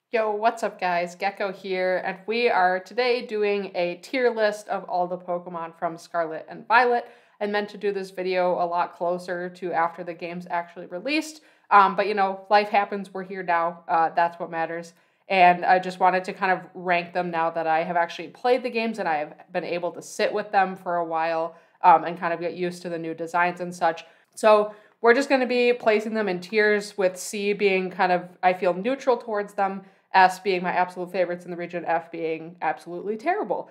Yo, what's up guys? Gecko here, and we are today doing a tier list of all the Pokemon from Scarlet and Violet. I meant to do this video a lot closer to after the game's actually released, but you know, life happens, we're here now, that's what matters. And I just wanted to kind of rank them now that I have actually played the games and I have been able to sit with them for a while and kind of get used to the new designs and such. So we're just going to be placing them in tiers, with C being kind of, I feel, neutral towards them, S being my absolute favorites in the region, F being absolutely terrible.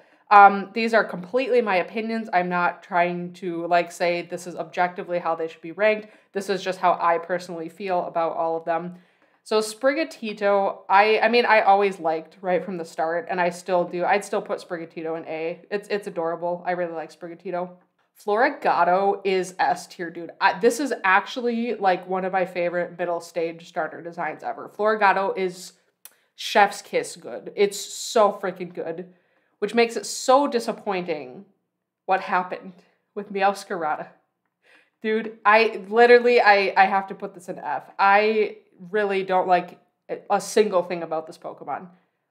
These are completely my opinions. I'm not trying to say this is objectively how they should be ranked. This is just how I personally feel about all of them. So Sprigatito, I mean, I always liked right from the start, and I still do. I'd still put Sprigatito in A. It's adorable. I really like Sprigatito. Floregado is S tier, dude. This is actually like one of my favorite middle stage starter designs ever. Floregado is chef's kiss good. It's so freaking good, which makes it so disappointing what happened with Meowscarada. Dude, I have to put this in F. I really don't like a single thing about this Pokemon.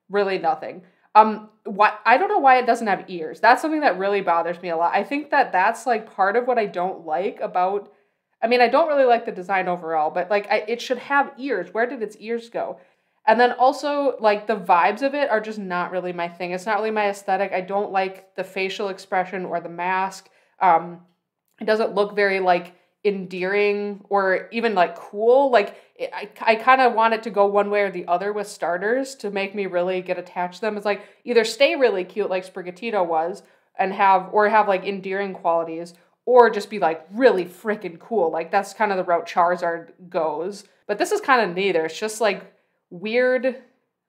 Really nothing. I don't know why it doesn't have ears. That's something that really bothers me a lot. I think that that's like part of what I don't like about, I mean, I don't really like the design overall, but it should have ears. Where did its ears go? And then also, like, the vibes of it are just not really my thing. It's not really my aesthetic. I don't like the facial expression or the mask. It doesn't look very, like, endearing or even, like, cool. Like, I kind of want it to go one way or the other with starters to make me really get attached to them. It's like, either stay really cute like Sprigatito was and have, like, endearing qualities, or just be, like, really freaking cool. Like, that's kind of the route Charizard goes. But this is kind of neither. It's just, like, weird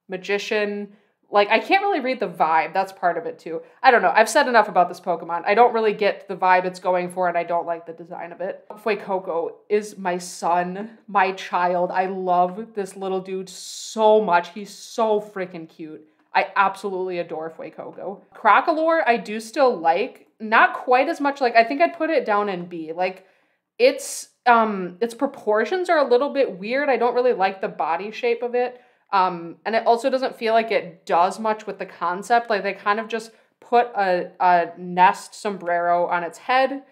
magician. Like, I can't really read the vibe. That's part of it too. I don't know. I've said enough about this Pokemon. I don't really get the vibe it's going for, and I don't like the design of it. Coco is my son, my child. I love this little dude so much. He's so freaking cute. I absolutely adore Coco. Crocolore, I do still like. Not quite as much. Like, I think I'd put it down in B. Like, its proportions are a little bit weird. I don't really like the body shape of it. And it also doesn't feel like it does much with the concept. Like, they kind of just put a nest sombrero on its head,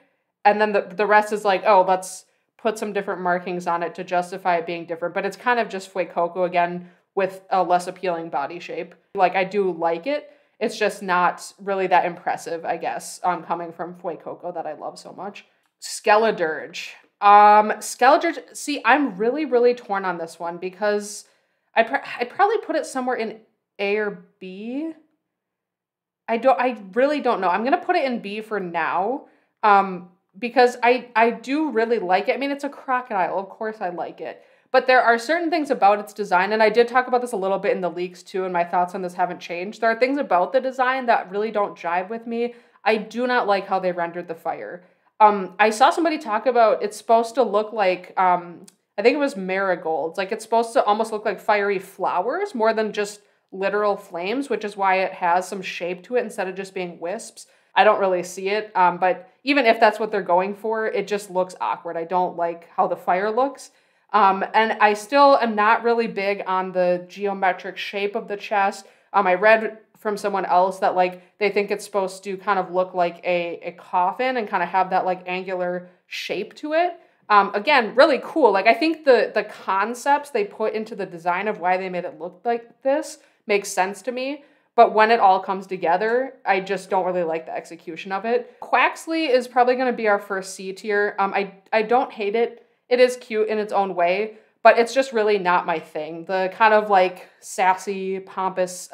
and then the rest is like, oh, let's put some different markings on it to justify it being different. But it's kind of just Coco again with a less appealing body shape. Like, I do like it. It's just not really that impressive, I guess, coming from Coco that I love so much. Skeletorge. Skeletorge, see, I'm really, really torn on this one because I'd probably put it somewhere in A or B. I really don't know. I'm going to put it in B for now, because I do really like it. I mean, it's a crocodile. Of course I like it. But there are certain things about its design, and I did talk about this a little bit in the leaks too, and my thoughts on this haven't changed. There are things about the design that really don't jive with me. I do not like how they rendered the fire. I saw somebody talk about it's supposed to look like, I think it was marigolds. Like, it's supposed to almost look like fiery flowers more than just literal flames, which is why it has some shape to it instead of just being wisps. I don't really see it, but even if that's what they're going for, it just looks awkward. I don't like how the fire looks. And I still am not really big on the geometric shape of the chest. I read from someone else that, like, they think it's supposed to kind of look like a coffin and kind of have that, like, angular shape to it. Again, really cool. Like, I think the concepts they put into the design of why they made it look like this makes sense to me. But when it all comes together, I just don't really like the execution of it. Quaxley is probably going to be our first C tier. I don't hate it. It is cute in its own way, but it's just really not my thing. The kind of, like, sassy, pompous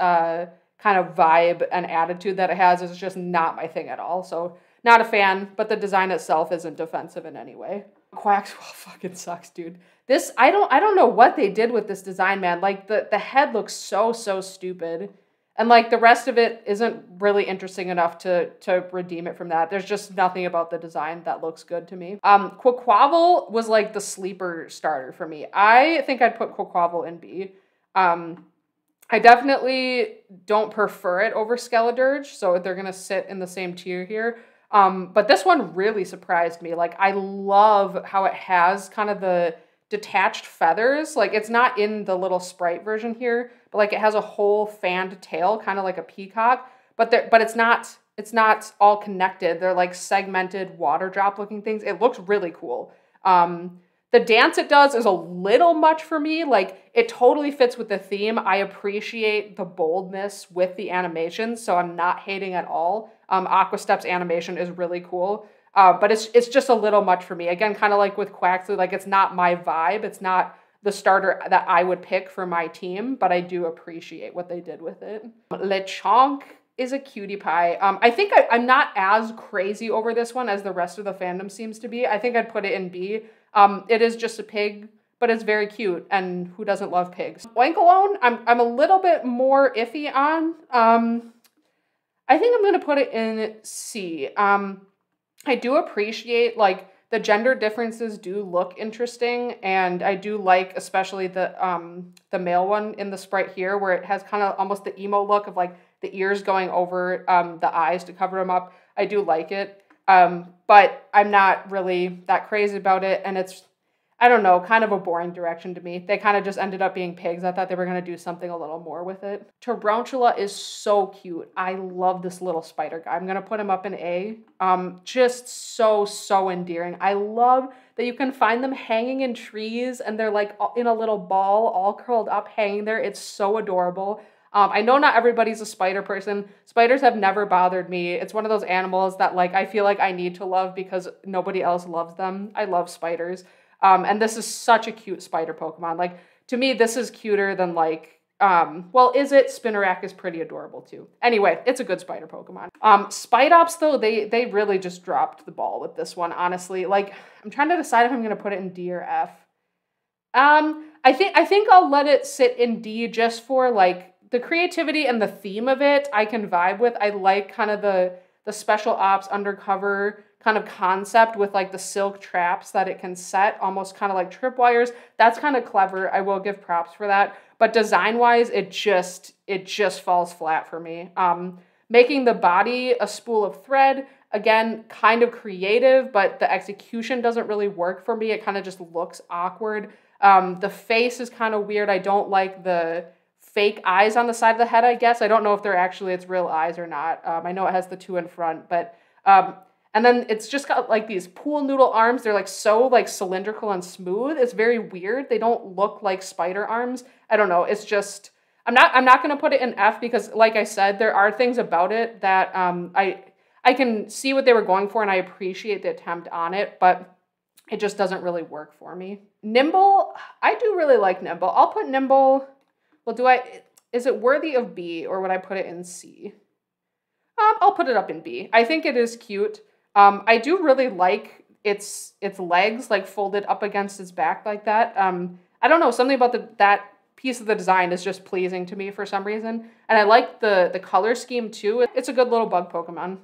kind of vibe and attitude that it has is just not my thing at all. So not a fan, but the design itself isn't defensive in any way. Quaxwell fucking sucks, dude. This, I don't know what they did with this design, man. Like, the head looks so stupid. And, like, the rest of it isn't really interesting enough to redeem it from that. There's just nothing about the design that looks good to me. Quaquaval was, like, the sleeper starter for me. I think I'd put Quaquaval in B. I definitely don't prefer it over Skeletorge, so they're going to sit in the same tier here. But this one really surprised me. Like, I love how it has kind of the detached feathers. Like, it's not in the little sprite version here, but like it has a whole fanned tail, kind of like a peacock, but it's not all connected. They're like segmented water drop looking things. It looks really cool. The dance it does is a little much for me. Like, it totally fits with the theme. I appreciate the boldness with the animation, so I'm not hating at all. Aquastep's animation is really cool, but it's just a little much for me. Again, kind of like with Quaxley, like it's not my vibe. It's not the starter that I would pick for my team, but I do appreciate what they did with it. Lechonk is a cutie pie. I think I'm not as crazy over this one as the rest of the fandom seems to be. I think I'd put it in B. It is just a pig, but it's very cute, and who doesn't love pigs? Oink alone, I'm a little bit more iffy on. I think I'm gonna put it in C. I do appreciate, like, the gender differences do look interesting, and I do like especially the male one in the sprite here, where it has kind of almost the emo look of like the ears going over the eyes to cover them up. I do like it. But I'm not really that crazy about it, and it's, I don't know, kind of a boring direction to me. They kind of just ended up being pigs. I thought they were going to do something a little more with it. Tarantula is so cute. I love this little spider guy. I'm going to put him up in A. Just so endearing. I love that you can find them hanging in trees, and they're like in a little ball, all curled up, hanging there. It's so adorable. I know not everybody's a spider person. Spiders have never bothered me. It's one of those animals that like I feel like I need to love because nobody else loves them. I love spiders. And this is such a cute spider Pokemon. Like, to me, this is cuter than like, well, is it? Spinarak is pretty adorable too. Anyway, it's a good spider Pokemon. Spidops though, they really just dropped the ball with this one, honestly. Like, I'm trying to decide if I'm gonna put it in D or F. I think I'll let it sit in D just for like the creativity and the theme of it. I can vibe with. I like kind of the special ops undercover kind of concept with like the silk traps that it can set, almost kind of like tripwires. That's kind of clever. I will give props for that. But design-wise, it just falls flat for me. Making the body a spool of thread, again, kind of creative, but the execution doesn't really work for me. It kind of just looks awkward. The face is kind of weird. I don't like the fake eyes on the side of the head, I guess. I don't know if they're actually its real eyes or not. I know it has the two in front, but and then it's just got like these pool noodle arms. They're like so like cylindrical and smooth. It's very weird. They don't look like spider arms. I don't know. It's just, I'm not gonna put it in F because, like I said, there are things about it that I can see what they were going for, and I appreciate the attempt on it, but it just doesn't really work for me. Nimble, I do really like Nimble. I'll put Nimble. Well, is it worthy of B, or would I put it in C? I'll put it up in B. I think it is cute. I do really like its legs like folded up against its back like that. I don't know, something about that piece of the design is just pleasing to me for some reason. And I like the color scheme too. It's a good little bug Pokemon.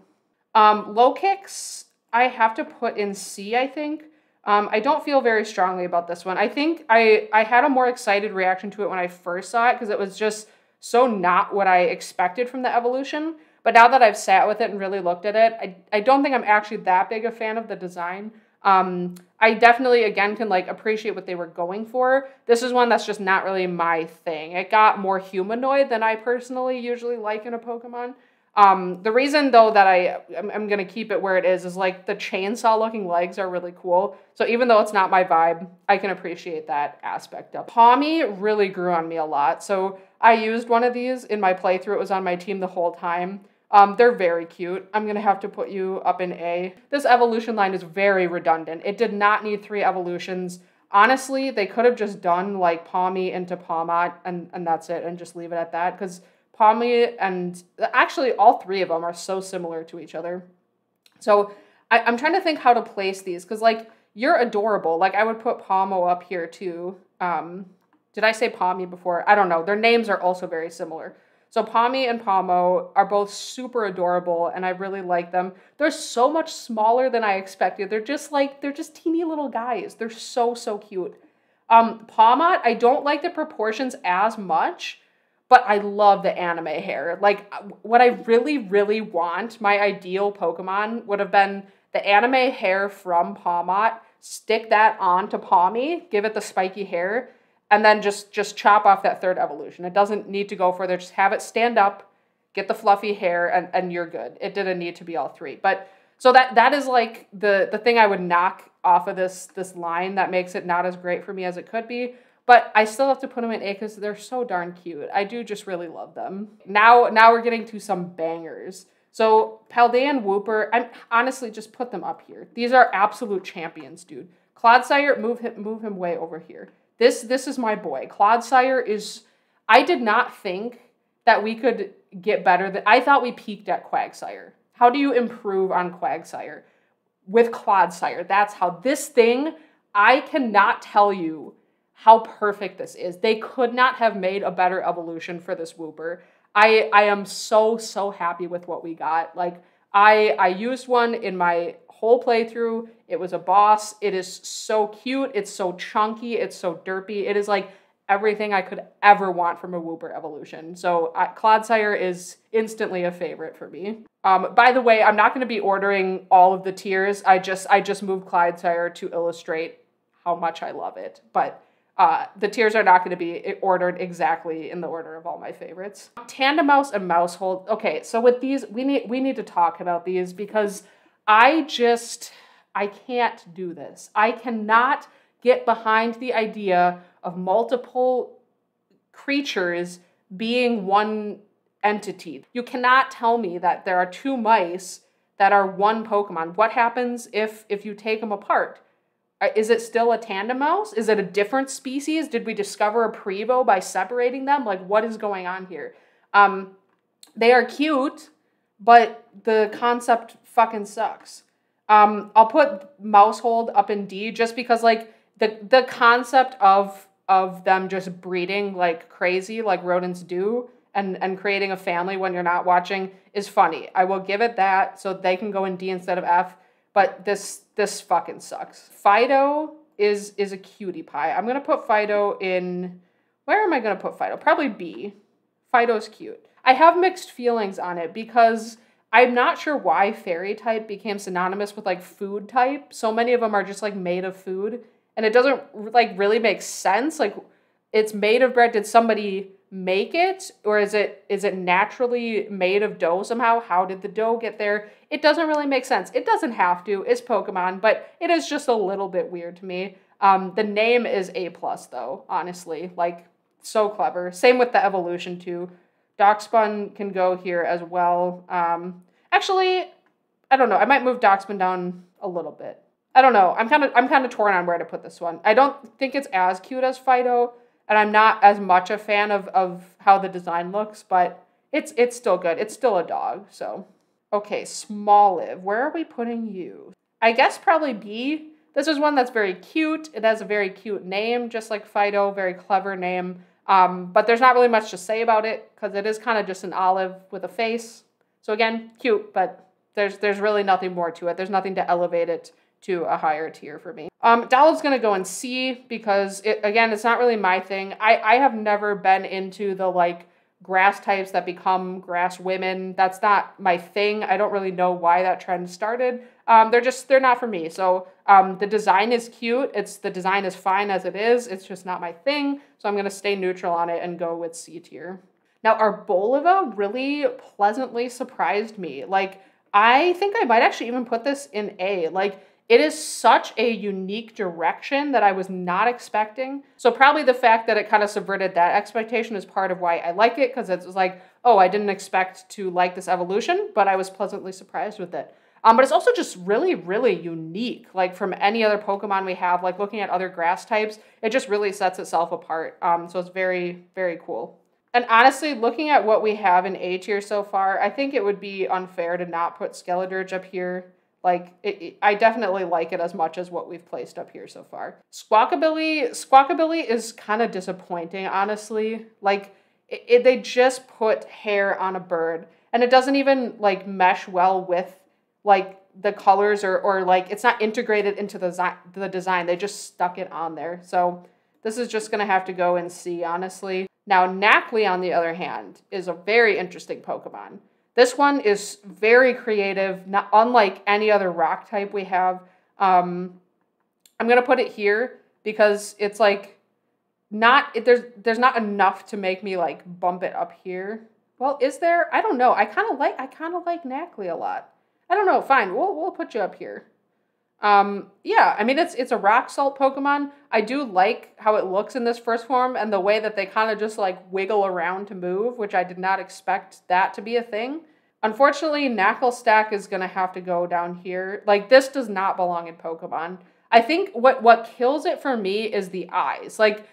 Low kicks, I have to put in C, I think. I don't feel very strongly about this one. I think I had a more excited reaction to it when I first saw it because it was just so not what I expected from the evolution. But now that I've sat with it and really looked at it, I don't think I'm actually that big a fan of the design. I definitely, again, can like appreciate what they were going for. This is one that's just not really my thing. It got more humanoid than I personally usually like in a Pokemon. The reason though that I'm going to keep it where it is like the chainsaw looking legs are really cool. So even though it's not my vibe, I can appreciate that aspect of it. Pommy really grew on me a lot. So I used one of these in my playthrough. It was on my team the whole time. They're very cute. I'm going to have to put you up in A. This evolution line is very redundant. It did not need 3 evolutions. Honestly, they could have just done like Pommy into Palmot and that's it, and just leave it at that, because Pommy and actually all 3 of them are so similar to each other. So I'm trying to think how to place these, because like you're adorable. Like I would put Pomo up here too. Did I say Pommy before? I don't know. Their names are also very similar. So Pommy and Pomo are both super adorable, and I really like them. They're so much smaller than I expected. They're just teeny little guys. They're so cute. Palmot, I don't like the proportions as much, but I love the anime hair. Like, what I really want, my ideal Pokemon, would have been the anime hair from Palmot, stick that onto Palmy, give it the spiky hair, and then just chop off that third evolution. It doesn't need to go further. Just have it stand up, get the fluffy hair, and you're good. It didn't need to be all three. But so that is like the thing I would knock off of this line that makes it not as great for me as it could be. But I still have to put them in A because they're so darn cute. I do just really love them. Now we're getting to some bangers. So Paldean Wooper, I'm honestly just put them up here. These are absolute champions, dude. Clodsire, move him way over here. This is my boy. Clodsire is, I did not think that we could get better than, I thought we peaked at Quagsire. How do you improve on Quagsire? With Clodsire. That's how this thing, I cannot tell you how perfect this is. They could not have made a better evolution for this Wooper. I am so happy with what we got. Like, I used one in my whole playthrough. It was a boss. It is so cute. It's so chunky. It's so derpy. It is like everything I could ever want from a Wooper evolution. So Clodsire is instantly a favorite for me. By the way, I'm not going to be ordering all of the tiers. I just moved Clodsire to illustrate how much I love it. But the tiers are not going to be ordered exactly in the order of all my favorites. Tandemouse and Mousehold. Okay, so with these, we need to talk about these because I can't do this. I cannot get behind the idea of multiple creatures being one entity. You cannot tell me that there are two mice that are one Pokemon. What happens if you take them apart? Is it still a tandem mouse? Is it a different species? Did we discover a Prevo by separating them? Like, what is going on here? They are cute, but the concept fucking sucks. I'll put Mousehold up in D just because, like, the concept of them just breeding like crazy, like rodents do, and creating a family when you're not watching is funny. I will give it that, so they can go in D instead of F. But this fucking sucks. Fido is a cutie pie. I'm going to put Fido in... Where am I going to put Fido? Probably B. Fido's cute. I have mixed feelings on it because I'm not sure why fairy type became synonymous with like food type. So many of them are just like made of food. And it doesn't like really make sense. Like, it's made of bread. Did somebody make it? Or is it naturally made of dough somehow? How did the dough get there? It doesn't really make sense. It doesn't have to. It's Pokemon, but it is just a little bit weird to me. The name is A+, though, honestly. Like, so clever. Same with the evolution, too. Darkspun can go here as well. Actually, I don't know. I might move Darkspun down a little bit. I don't know. I'm kind of torn on where to put this one. I don't think it's as cute as Fido, and I'm not as much a fan of how the design looks, but it's still good. It's still a dog, so. Okay, Smoliv. Where are we putting you? I guess probably B. This is one that's very cute. It has a very cute name, just like Fido. Very clever name. But there's not really much to say about it because it is kind of just an olive with a face. So again, cute, but there's really nothing more to it. There's nothing to elevate it to a higher tier for me. Dollov's going to go in C because, it's not really my thing. I have never been into the, like, grass types that become grass women. That's not my thing. I don't really know why that trend started. They're not for me. So the design is cute. The design is fine as it is. It's just not my thing. So I'm going to stay neutral on it and go with C tier. Now, Arboliva really pleasantly surprised me. Like, I think I might actually even put this in A. Like, it is such a unique direction that I was not expecting. So probably the fact that it kind of subverted that expectation is part of why I like it, because it's like, oh, I didn't expect to like this evolution, but I was pleasantly surprised with it. But it's also just really, really unique, like from any other Pokemon we have, like looking at other grass types, it just really sets itself apart. So it's very, very cool. And honestly, looking at what we have in A tier so far, I think it would be unfair to not put Skeletorge up here. Like, I definitely like it as much as what we've placed up here so far. Squawkabilly is kind of disappointing, honestly. Like, they just put hair on a bird, and it doesn't even, like, mesh well with, like, the colors or like, it's not integrated into the design. They just stuck it on there. So this is just going to have to go in C, honestly. Now, Napoli, on the other hand, is a very interesting Pokemon. This one is very creative, not unlike any other rock type we have. I'm going to put it here because it's like there's not enough to make me like bump it up here. Well, is there? I don't know. I kind of like Napoli a lot. I don't know. Fine. We'll put you up here. Yeah, I mean, it's a rock salt Pokemon. I do like how it looks in this first form and the way that they kind of just like wiggle around to move, which I did not expect that to be a thing. Unfortunately, Knuckle Stack is going to have to go down here. Like, this does not belong in Pokemon. I think what kills it for me is the eyes. Like,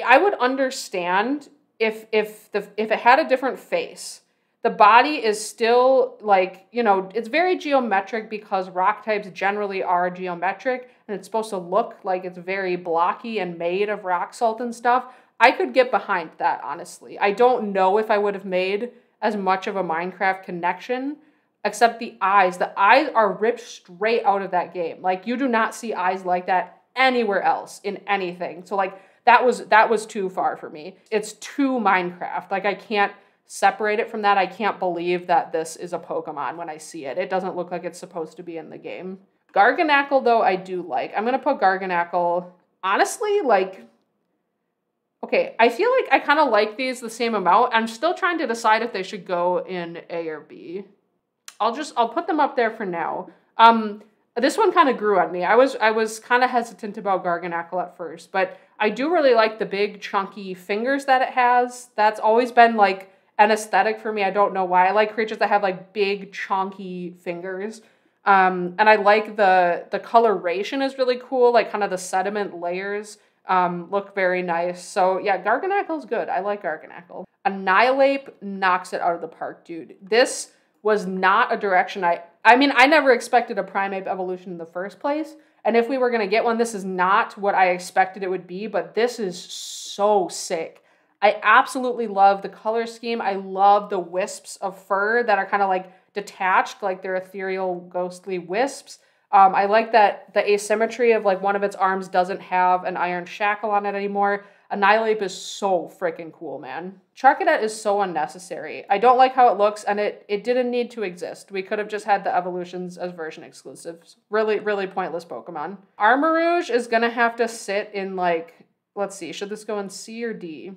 I would understand if it had a different face. The body is still, like, you know, it's very geometric because rock types generally are geometric, and it's supposed to look like it's very blocky and made of rock salt and stuff. I could get behind that, honestly. I don't know if I would have made as much of a Minecraft connection, except the eyes. The eyes are ripped straight out of that game. Like, you do not see eyes like that anywhere else in anything. So, like, that was too far for me. It's too Minecraft. Like, I can't separate it from that. I can't believe that this is a Pokemon when I see it. It doesn't look like it's supposed to be in the game. Garganackle, though, I do like. I'm going to put Garganackle, honestly, like, okay, I feel like I kind of like these the same amount. I'm still trying to decide if they should go in A or B. I'll put them up there for now. This one kind of grew on me. I was kind of hesitant about Garganackle at first, but I do really like the big chunky fingers that it has. That's always been like an aesthetic for me. I don't know why. I like creatures that have like big chunky fingers. And I like the coloration is really cool. Like kind of the sediment layers look very nice. So yeah, Garganackle's good. I like Garganackle. Annihilate knocks it out of the park, dude. This was not a direction I mean, I never expected a Primeape evolution in the first place. And if we were going to get one, this is not what I expected it would be, but this is so sick. I absolutely love the color scheme. I love the wisps of fur that are kind of like detached, like they're ethereal, ghostly wisps. I like that the asymmetry of like one of its arms doesn't have an iron shackle on it anymore. Annihilate is so freaking cool, man. Charcadet is so unnecessary. I don't like how it looks, and it didn't need to exist. We could have just had the evolutions as version exclusives. Really, really pointless Pokemon. Marouge is gonna have to sit in like, let's see, should this go in C or D?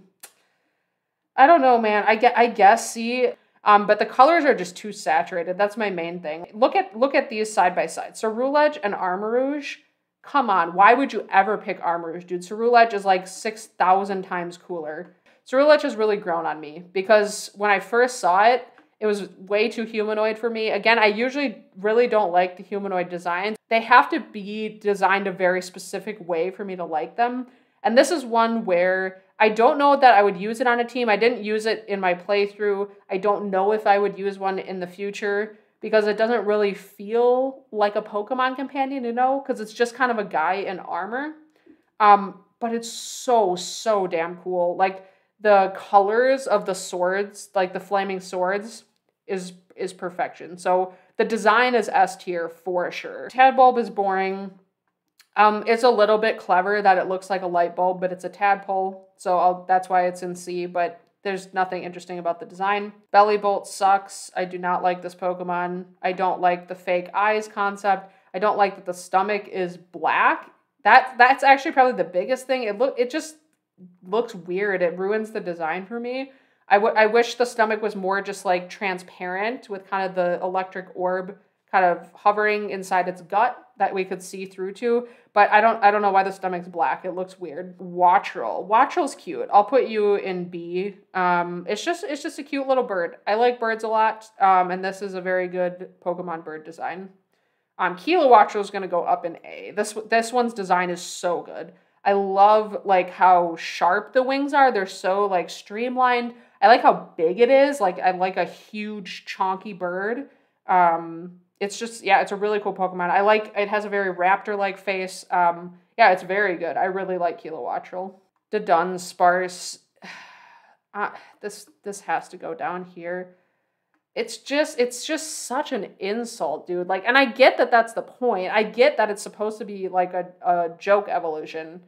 I don't know, man. I guess C. But the colors are just too saturated. That's my main thing. Look at these side by side. Ceruledge and Marouge. Come on, why would you ever pick Marouge, dude? Ceruledge is like 6,000 times cooler. Ceruledge has really grown on me because when I first saw it, it was way too humanoid for me. Again, I usually really don't like the humanoid designs. They have to be designed a very specific way for me to like them. And this is one where I don't know that I would use it on a team. I didn't use it in my playthrough. I don't know if I would use one in the future because it doesn't really feel like a Pokemon companion, you know, because it's just kind of a guy in armor. But it's so damn cool. Like, the colors of the swords, like the flaming swords, is perfection. So the design is S tier for sure. Tadbulb is boring. It's a little bit clever that it looks like a light bulb, but it's a tadpole, so that's why it's in C, but there's nothing interesting about the design. Bellybolt sucks. I do not like this Pokemon. I don't like the fake eyes concept. I don't like that the stomach is black. That's actually probably the biggest thing. It just looks weird. It ruins the design for me. I wish the stomach was more just like transparent with kind of the electric orb kind of hovering inside its gut that we could see through to, but I don't know why the stomach's black. It looks weird. Wattrel. Wattrel's cute. I'll put you in B. It's just a cute little bird. I like birds a lot, and this is a very good Pokemon bird design. Kilowattrel is gonna go up in A. This one's design is so good. I love like how sharp the wings are. They're so like streamlined. I like how big it is. Like, I like a huge chonky bird. It's just, yeah, it's a really cool Pokemon. I like, it has a very raptor-like face. Yeah, it's very good. I really like Kilowattrel. The Dunsparce. This has to go down here. It's just such an insult, dude. Like, and I get that that's the point. I get that it's supposed to be like a joke evolution.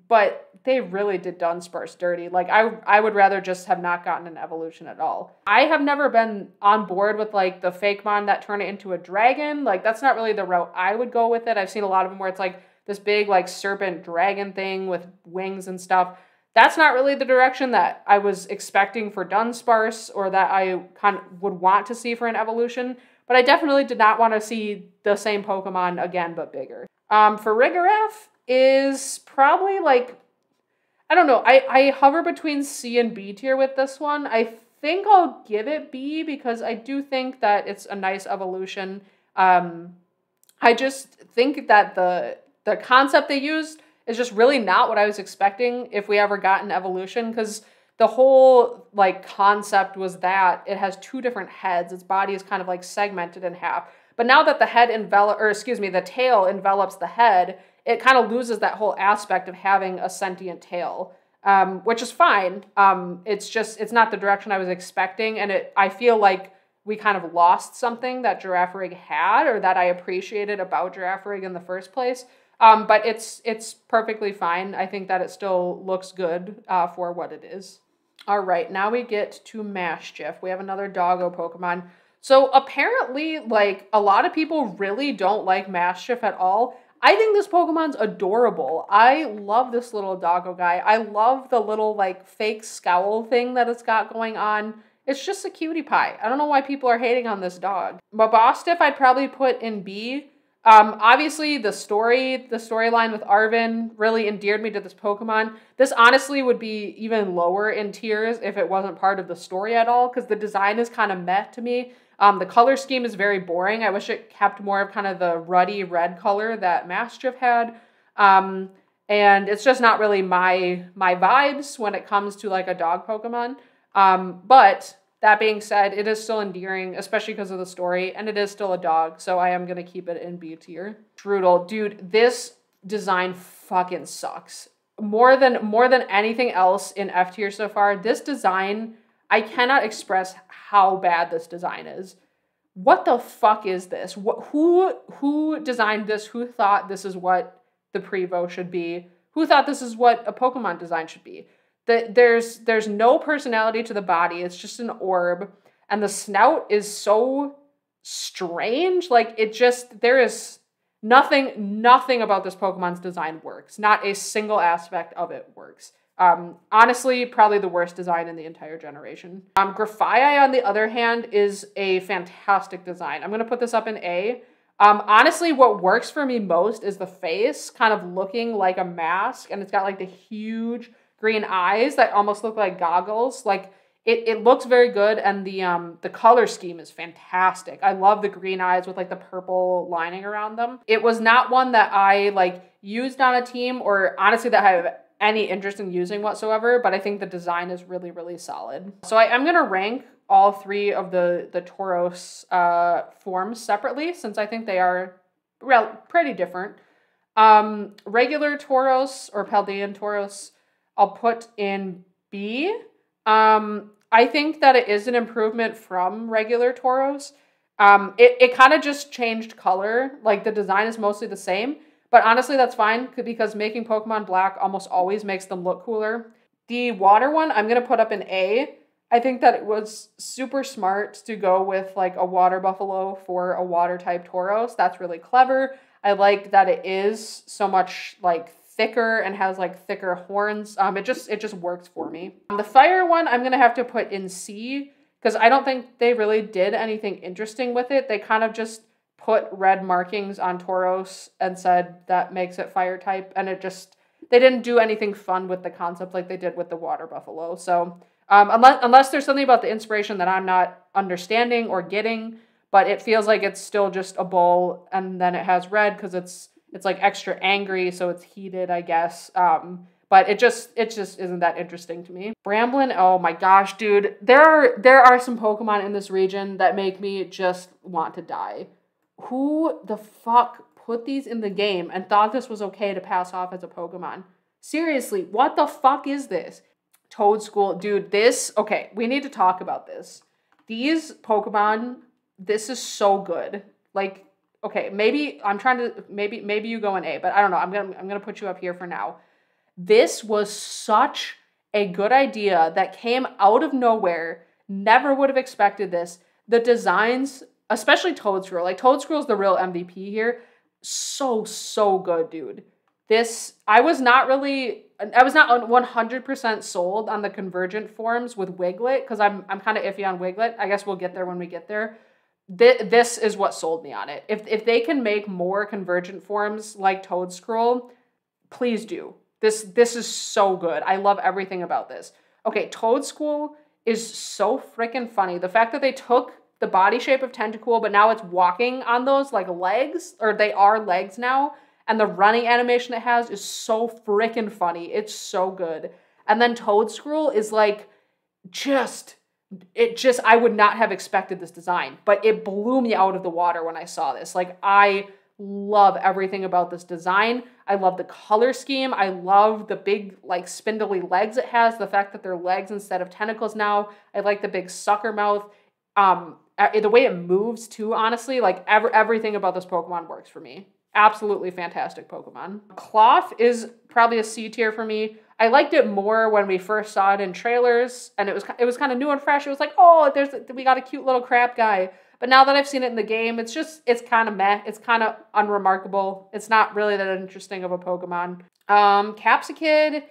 but they really did Dunsparce dirty. Like, I would rather just have not gotten an evolution at all. I have never been on board with, like, the Fakemon that turn it into a dragon. Like, that's not really the route I would go with it. I've seen a lot of them where it's, like, this big, like, serpent dragon thing with wings and stuff. That's not really the direction that I was expecting for Dunsparce or that I kind of would want to see for an evolution. But I definitely did not want to see the same Pokemon again, but bigger. For Rigorath is probably like, I don't know. I hover between C and B tier with this one. I think I'll give it B because I do think that it's a nice evolution. I just think that the concept they used is just really not what I was expecting if we ever got an evolution, because the whole like concept was that it has two different heads. Its body is kind of like segmented in half. But now that the tail envelops the head, it kind of loses that whole aspect of having a sentient tail, which is fine. It's not the direction I was expecting, and I feel like we kind of lost something that Girafarig had, or that I appreciated about Girafarig in the first place. But it's perfectly fine. I think that it still looks good for what it is. All right, now we get to Maschiff. We have another doggo Pokemon. So apparently, like, a lot of people really don't like Maschiff at all. I think this Pokemon's adorable. I love this little doggo guy. I love the little, like, fake scowl thing that it's got going on. It's just a cutie pie. I don't know why people are hating on this dog. Mabostiff I'd probably put in B. Obviously, the storyline with Arven really endeared me to this Pokemon. This honestly would be even lower in tiers if it wasn't part of the story at all, because the design is kind of meh to me. The color scheme is very boring. I wish it kept more of kind of the ruddy red color that Maschiff had. And it's just not really my vibes when it comes to like a dog Pokemon. But that being said, it is still endearing, especially because of the story, and it is still a dog, so I am going to keep it in B tier. Strudel. Dude, this design fucking sucks. More than anything else in F tier so far, this design, I cannot express how bad this design is. What the fuck is this? Who designed this? Who thought this is what the Prevo should be? Who thought this is what a Pokemon design should be? There's no personality to the body. It's just an orb. And the snout is so strange. Like, there is nothing about this Pokemon's design works. Not a single aspect of it works. Honestly, probably the worst design in the entire generation. Graphia, on the other hand, is a fantastic design. I'm going to put this up in A. Honestly, what works for me most is the face kind of looking like a mask, and it's got like the huge green eyes that almost look like goggles. Like, it looks very good, and the color scheme is fantastic. I love the green eyes with like the purple lining around them. It was not one that I like used on a team, or honestly that I have any interest in using whatsoever, but I think the design is really, really solid. So I'm gonna rank all three of the Tauros forms separately, since I think they are pretty different. Regular Tauros, or Paldean Tauros, I'll put in B. I think that it is an improvement from regular Tauros. It kind of just changed color. Like, the design is mostly the same, but honestly that's fine, because making Pokemon black almost always makes them look cooler. The water one I'm going to put up in A. I think that it was super smart to go with like a water buffalo for a water type Tauros. That's really clever. I like that it is so much like thicker and has like thicker horns. It just works for me. The fire one I'm gonna have to put in C, because I don't think they really did anything interesting with it. They kind of just put red markings on Tauros and said that makes it fire type, and they didn't do anything fun with the concept like they did with the water buffalo. So unless there's something about the inspiration that I'm not understanding or getting, but it feels like it's still just a bowl, and then it has red because it's like extra angry, so it's heated, I guess. But it just isn't that interesting to me. Bramblin, oh my gosh, dude. There are some Pokemon in this region that make me just want to die. Who the fuck put these in the game and thought this was okay to pass off as a Pokemon? Seriously, what the fuck is this? Toadschool, dude, okay, we need to talk about this. These Pokemon, this is so good. Like, okay, maybe you go in A, but I don't know. I'm gonna put you up here for now. This was such a good idea that came out of nowhere. Never would have expected this. The designs, especially Toadscroll, like Toadscroll's the real MVP here. So good, dude. I was not 100% sold on the convergent forms with Wiglet, because I'm kind of iffy on Wiglet. I guess we'll get there when we get there. This is what sold me on it. If they can make more convergent forms like Toadscroll, please do. This is so good. I love everything about this. Okay, Toadscroll is so freaking funny. The fact that they took the body shape of Tentacool, but now it's walking on those like legs, or they are legs now, and the running animation it has is so freaking funny. It's so good. And then Toadscroll is like I would not have expected this design, but it blew me out of the water when I saw this. Like, I love everything about this design. I love the color scheme. I love the big, like, spindly legs it has. The fact that they're legs instead of tentacles now. I like the big sucker mouth. The way it moves, too, honestly. Like, everything about this Pokemon works for me. Absolutely fantastic Pokemon. Cloth is probably a C tier for me. I liked it more when we first saw it in trailers, and it was kind of new and fresh. It was like, oh, we got a cute little crap guy. But now that I've seen it in the game, it's kind of meh. It's kind of unremarkable. It's not really that interesting of a Pokemon. Cassie Kid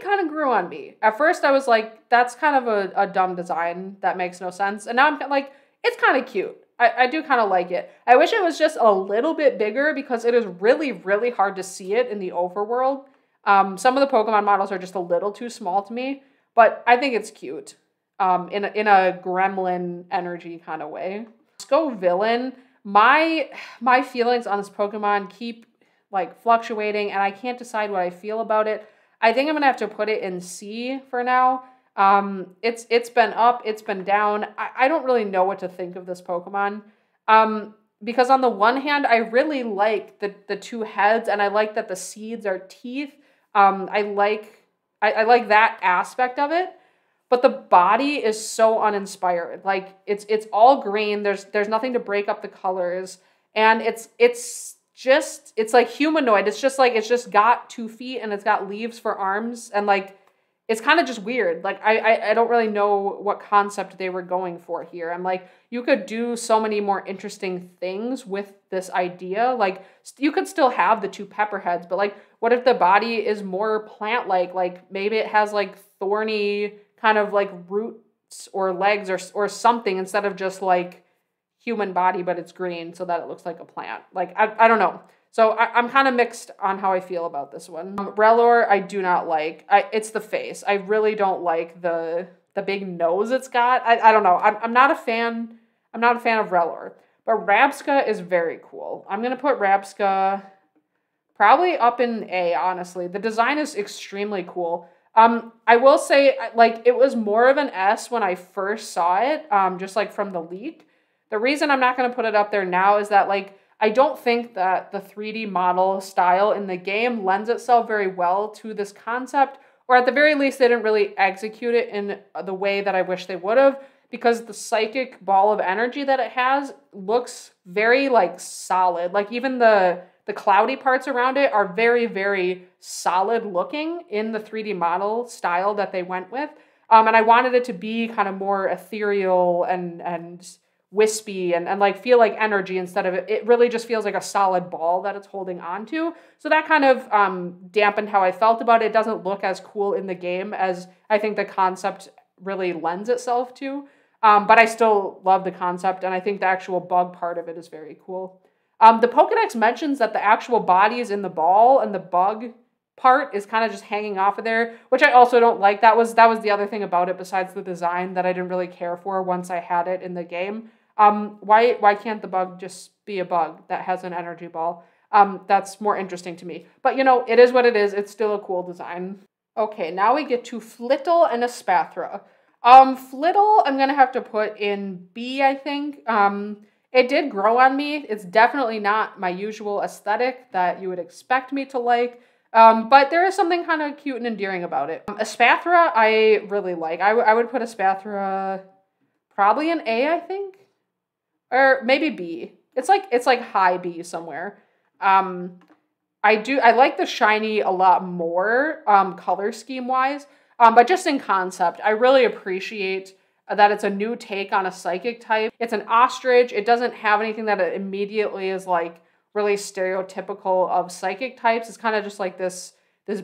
kind of grew on me. At first, I was like, that's kind of a dumb design that makes no sense. And now I'm like, it's kind of cute. I do kind of like it. I wish it was just a little bit bigger, because it is really, really hard to see it in the overworld. Some of the Pokemon models are just a little too small to me, but I think it's cute. In a gremlin energy kind of way. Let's go villain. My feelings on this Pokemon keep like fluctuating, and I can't decide what I feel about it. I think I'm gonna have to put it in C for now. It's been up, it's been down. I don't really know what to think of this Pokemon. Because on the one hand, I really like the two heads, and I like that the seeds are teeth. I like that aspect of it. But the body is so uninspired. Like, it's all green. There's nothing to break up the colors, and it's like humanoid. It's just got 2 feet and it's got leaves for arms, and like it's kind of just weird. Like, I don't really know what concept they were going for here. I'm like, you could do so many more interesting things with this idea. Like, you could still have the 2 pepper heads, but like, what if the body is more plant-like? Like, maybe it has like thorny kind of like roots or legs or something, instead of just like human body, but it's green so that it looks like a plant. Like, I don't know. So I'm kind of mixed on how I feel about this one. Rellor, I do not like. It's the face. I really don't like the big nose it's got. I don't know. I'm not a fan. I'm not a fan of Rellor. But Rabsca is very cool. I'm going to put Rabsca probably up in A, honestly. The design is extremely cool. I will say, like, it was more of an S when I first saw it, just like from the leak. The reason I'm not going to put it up there now is that, like, I don't think that the 3D model style in the game lends itself very well to this concept, or at the very least, they didn't really execute it in the way that I wish they would have, because the psychic ball of energy that it has looks very, like, solid. Like, even the cloudy parts around it are very, very solid looking in the 3D model style that they went with. And I wanted it to be kind of more ethereal and wispy and like feel like energy, instead of it really just feels like a solid ball that it's holding on to. So that kind of dampened how I felt about it. It doesn't look as cool in the game as I think the concept really lends itself to. But I still love the concept, and I think the actual bug part of it is very cool. The Pokedex mentions that the actual body is in the ball, and the bug part is kind of just hanging off of there, which I also don't like. That was the other thing about it besides the design that I didn't really care for once I had it in the game. Why can't the bug just be a bug that has an energy ball? That's more interesting to me. But, you know, it is what it is. It's still a cool design. Okay, now we get to Flittle and Aspathra. Flittle, I'm going to have to put in B, I think. It did grow on me. It's definitely not my usual aesthetic that you would expect me to like. But there is something kind of cute and endearing about it. Aspathra, I really like. I would put Aspathra probably in A, I think. Or maybe B. It's like high B somewhere. I like the shiny a lot more, color scheme wise, but just in concept, I really appreciate that it's a new take on a psychic type. It's an ostrich. It doesn't have anything that immediately is like really stereotypical of psychic types. It's kind of just like this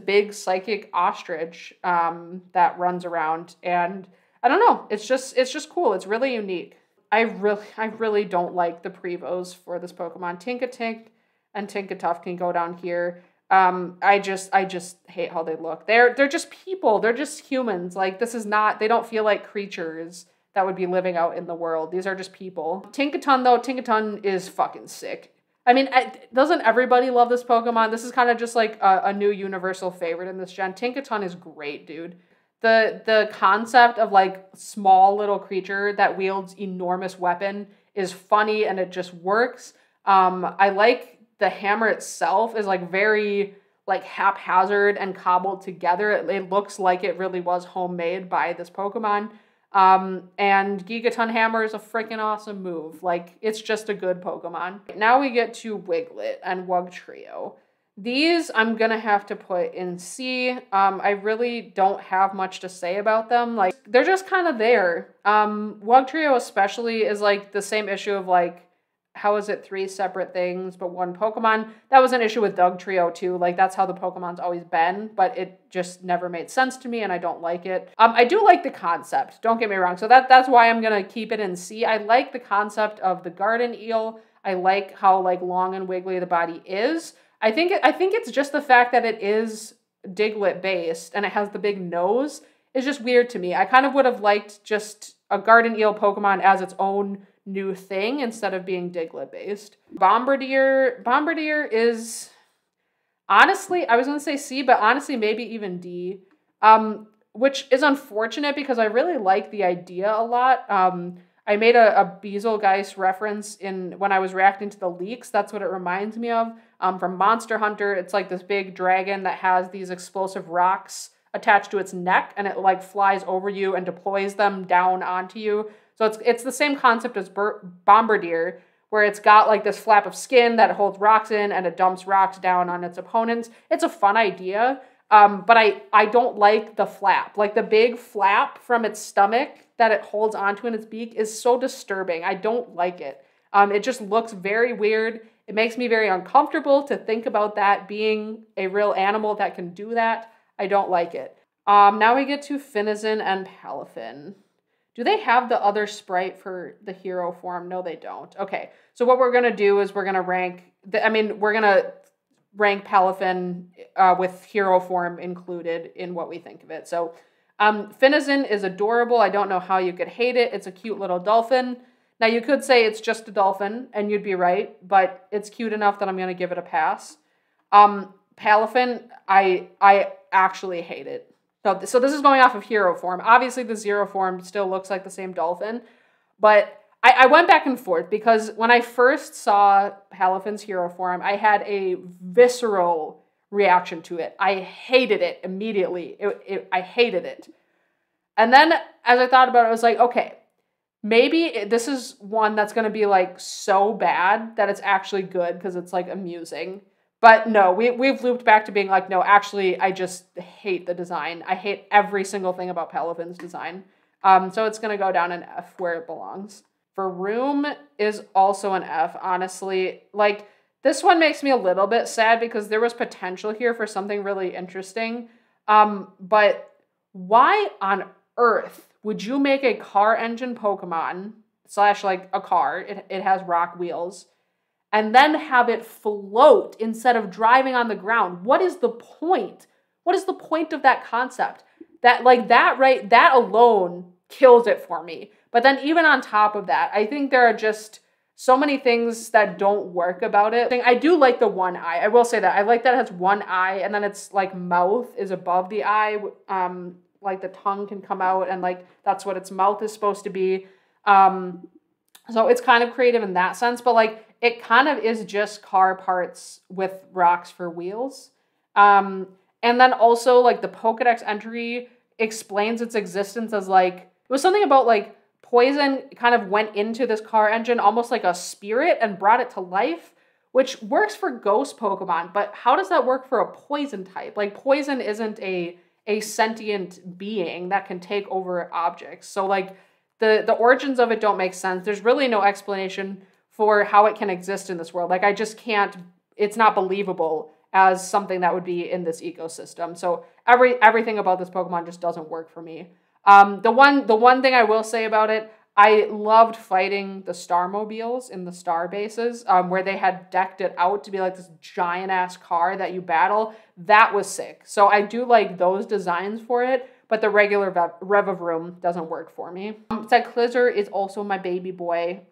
big psychic ostrich that runs around, and I don't know. It's just cool. It's really unique. I really don't like the prevos for this Pokemon. Tinkatink and Tinkatuff can go down here. I just hate how they look. They're just people. They're just humans. Like, this is not, they don't feel like creatures that would be living out in the world. These are just people. Tinkaton though, Tinkaton is fucking sick. I mean, doesn't everybody love this Pokemon? This is kind of just like a new universal favorite in this gen. Tinkaton is great, dude. The concept of like small little creature that wields enormous weapon is funny and it just works. I like the hammer itself is like very like haphazard and cobbled together. It looks like it really was homemade by this Pokemon. And Gigaton Hammer is a freaking awesome move. Like, it's just a good Pokemon. Now we get to Wiglet and Wugtrio. These I'm gonna have to put in C. I really don't have much to say about them. Like, they're just kind of there. Wugtrio especially is like the same issue of like, how is it 3 separate things but one Pokemon? That was an issue with Dugtrio too. Like, that's how the Pokemon's always been, but it just never made sense to me and I don't like it. I do like the concept, don't get me wrong. So that's why I'm gonna keep it in C. I like the concept of the garden eel. I like how like long and wiggly the body is. I think it's just the fact that it is Diglett based and it has the big nose is just weird to me. I kind of would have liked just a garden eel Pokemon as its own new thing instead of being Diglett based. Bombardier is honestly, I was gonna say C, but honestly maybe even D, which is unfortunate because I really like the idea a lot. I made a Betelgeuse reference when I was reacting to the leaks. That's what it reminds me of. From Monster Hunter, it's like this big dragon that has these explosive rocks attached to its neck, and it like flies over you and deploys them down onto you. So it's the same concept as Bombardier, where it's got like this flap of skin that it holds rocks in and it dumps rocks down on its opponents. It's a fun idea, but I don't like the flap. Like, the big flap from its stomach that it holds onto in its beak is so disturbing. I don't like it. It just looks very weird. It makes me very uncomfortable to think about that being a real animal that can do that. I don't like it. Now we get to Finizen and Palafin. Do they have the other sprite for the hero form? No, they don't. Okay, so what we're gonna do is we're gonna rank Palafin with hero form included in what we think of it. So Finizen is adorable. I don't know how you could hate it. It's a cute little dolphin. Now, you could say it's just a dolphin, and you'd be right, but it's cute enough that I'm gonna give it a pass. Palafin, I actually hate it. So this is going off of hero form. Obviously, the zero form still looks like the same dolphin, but I went back and forth because when I first saw Palafin's hero form, I had a visceral reaction to it. I hated it immediately. I hated it. And then as I thought about it, I was like, okay, maybe this is one that's going to be like so bad that it's actually good because it's like amusing. But no, we've looped back to being like, no, actually, I just hate the design. I hate every single thing about Palafin's design. So it's going to go down an F where it belongs. Varoom is also an F, honestly. Like, this one makes me a little bit sad because there was potential here for something really interesting. But why on earth would you make a car engine Pokemon / like a car, it has rock wheels, and then have it float instead of driving on the ground? What is the point? What is the point of that concept? That alone kills it for me. But then even on top of that, I think there are just so many things that don't work about it. I do like the one eye. I will say that. I like that it has one eye and then its like mouth is above the eye. Like the tongue can come out and like that's what its mouth is supposed to be. So it's kind of creative in that sense, but like it kind of is just car parts with rocks for wheels. And then also like the Pokedex entry explains its existence as like, it was something about like poison kind of went into this car engine almost like a spirit and brought it to life, which works for ghost Pokemon, but how does that work for a poison type? Like, poison isn't a sentient being that can take over objects. So, like, the origins of it don't make sense. There's really no explanation for how it can exist in this world. Like, I just can't, it's not believable as something that would be in this ecosystem. So everything about this Pokemon just doesn't work for me. The one thing I will say about it, I loved fighting the Starmobiles in the Star bases, where they had decked it out to be like this giant ass car that you battle. That was sick. So I do like those designs for it, but the regular Revavroom doesn't work for me. Cyclizar is also my baby boy.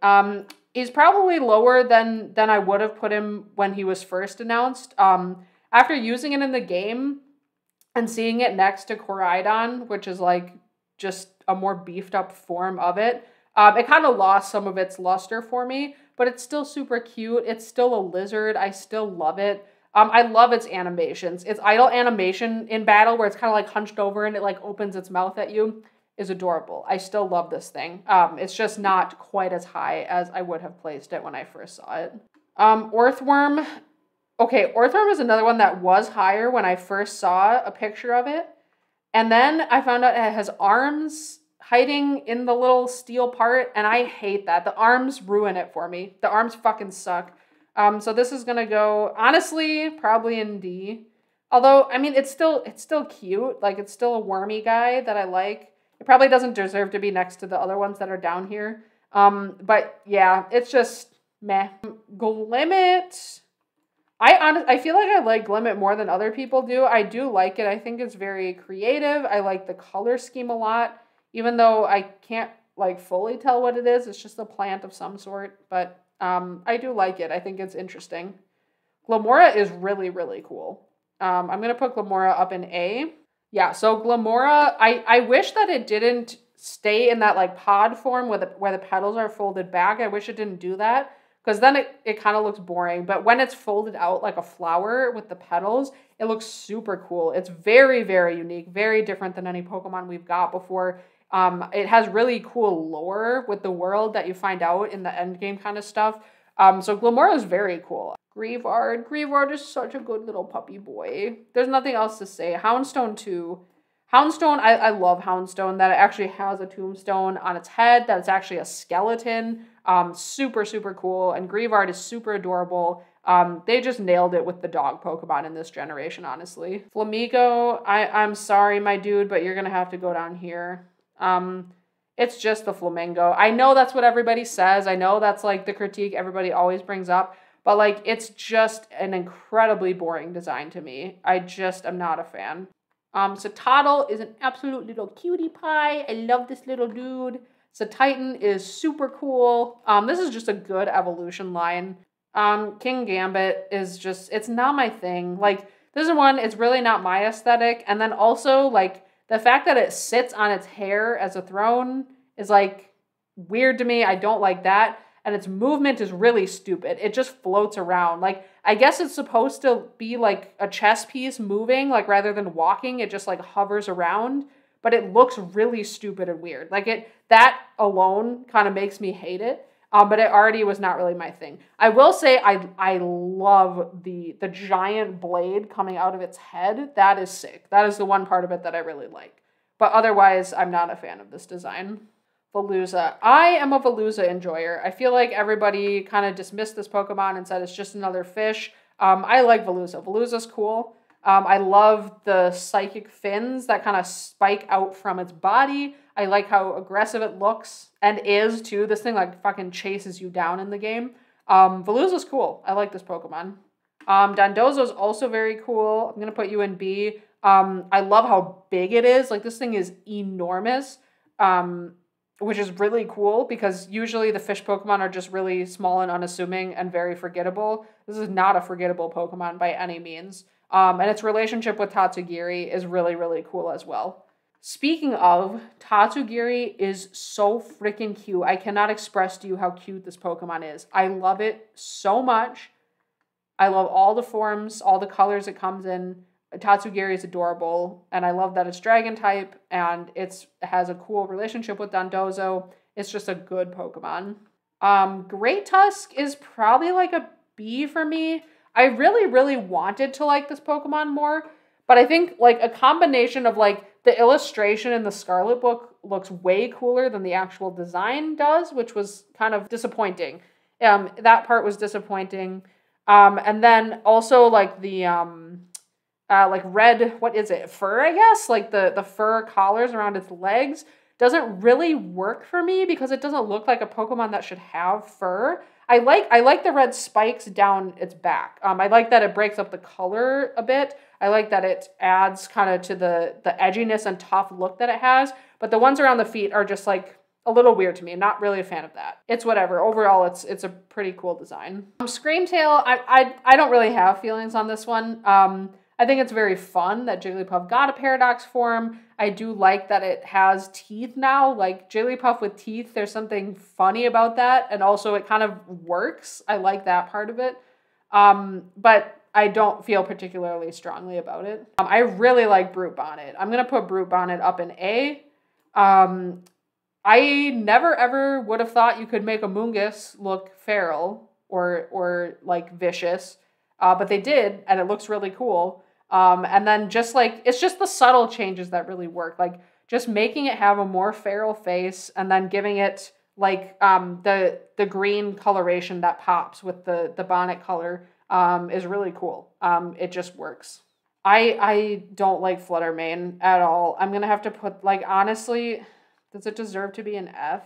He's probably lower than I would have put him when he was first announced. After using it in the game and seeing it next to Koraidon, which is like just a more beefed up form of it, it kind of lost some of its luster for me, but it's still super cute. It's still a lizard. I still love it. I love its animations. Its idle animation in battle where it's kind of like hunched over and it like opens its mouth at you is adorable. I still love this thing. It's just not quite as high as I would have placed it when I first saw it. Orthworm. Okay, Orthworm is another one that was higher when I first saw a picture of it. And then I found out it has arms hiding in the little steel part, and I hate that. The arms ruin it for me. The arms fucking suck. So this is gonna go, honestly, probably in D. Although, I mean, it's still cute. Like, it's still a wormy guy that I like. It probably doesn't deserve to be next to the other ones that are down here. But yeah, it's just meh. Glimmet. I feel like I like Glimmet more than other people do. I do like it. I think it's very creative. I like the color scheme a lot, even though I can't like fully tell what it is. It's just a plant of some sort, but I do like it. I think it's interesting. Lamora is really, really cool. I'm going to put Lamora up in A. Yeah, so Lamora, I wish that it didn't stay in that like pod form where the petals are folded back. I wish it didn't do that, because then it kind of looks boring. But when it's folded out like a flower with the petals, it looks super cool. It's very, very unique, very different than any Pokemon we've got before. It has really cool lore with the world that you find out in the end game kind of stuff. So Lamora is very cool. Greavard is such a good little puppy boy. There's nothing else to say. Houndstone too. Houndstone, I love Houndstone, that it actually has a tombstone on its head, that it's actually a skeleton. Super, super cool. And Greavard is super adorable. They just nailed it with the dog Pokemon in this generation, honestly. Flamigo, I'm sorry, my dude, but you're going to have to go down here. It's just the Flamingo. I know that's what everybody says. I know that's like the critique everybody always brings up. But, like, it's just an incredibly boring design to me. I just am not a fan. So Toddle is an absolute little cutie pie. I love this little dude. So Titan is super cool. This is just a good evolution line. King Gambit is just, it's not my thing. Like, this is one, it's really not my aesthetic. And then also, like, the fact that it sits on its hair as a throne is, like, weird to me. I don't like that. And its movement is really stupid. It just floats around. Like, I guess it's supposed to be like a chess piece moving, like rather than walking, it just like hovers around, but it looks really stupid and weird. Like that alone kind of makes me hate it. But it already was not really my thing. I will say I love the giant blade coming out of its head. That is sick. That is the one part of it that I really like. But otherwise, I'm not a fan of this design. Veluza. I am a Veluza enjoyer. I feel like everybody kind of dismissed this Pokemon and said it's just another fish. I like Veluza. Veluza's cool. I love the psychic fins that kind of spike out from its body. I like how aggressive it looks and is too. This thing like fucking chases you down in the game. Veluza's cool. I like this Pokemon. Dondozo's also very cool. I'm going to put you in B. I love how big it is. Like, this thing is enormous. Which is really cool because usually the fish Pokemon are just really small and unassuming and very forgettable. This is not a forgettable Pokemon by any means. And its relationship with Tatsugiri is really, really cool as well. Speaking of, Tatsugiri is so freaking cute. I cannot express to you how cute this Pokemon is. I love it so much. I love all the forms, all the colors it comes in. Tatsugiri is adorable, and I love that it's dragon type, and it has a cool relationship with Dondozo. It's just a good Pokemon. Great Tusk is probably like a B for me. I really, really wanted to like this Pokemon more, but I think like a combination of like the illustration in the Scarlet book looks way cooler than the actual design does, which was kind of disappointing. That part was disappointing. And then also like the like red, what is it, fur, I guess? Like the fur collars around its legs doesn't really work for me because it doesn't look like a Pokemon that should have fur. I like the red spikes down its back. I like that it breaks up the color a bit. I like that it adds kind of to the edginess and tough look that it has. But the ones around the feet are just like a little weird to me. I'm not really a fan of that. It's whatever. Overall, it's a pretty cool design. Screamtail, I don't really have feelings on this one. I think it's very fun that Jigglypuff got a paradox form. I do like that it has teeth now. Like Jigglypuff with teeth, there's something funny about that. And also it kind of works. I like that part of it. But I don't feel particularly strongly about it. I really like Brute Bonnet. I'm going to put Brute Bonnet up in A. I never ever would have thought you could make a Mungus look feral or like vicious. But they did, and it looks really cool. And then just like, it's just the subtle changes that really work. Like just making it have a more feral face and then giving it like the green coloration that pops with the bonnet color is really cool. It just works. I don't like Fluttermane at all. I'm going to have to put, like, honestly, does it deserve to be an F?